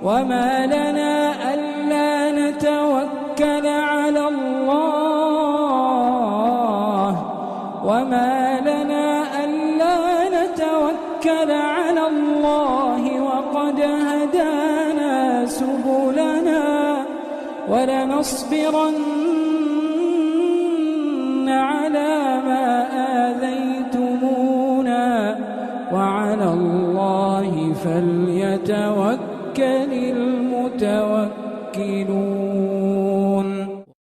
وما لنا ألا نتوكل على الله وقد هدانا سبلنا ولنصبرن على ما آذيتمونا وعلى الله فليتوكل المتوكلون.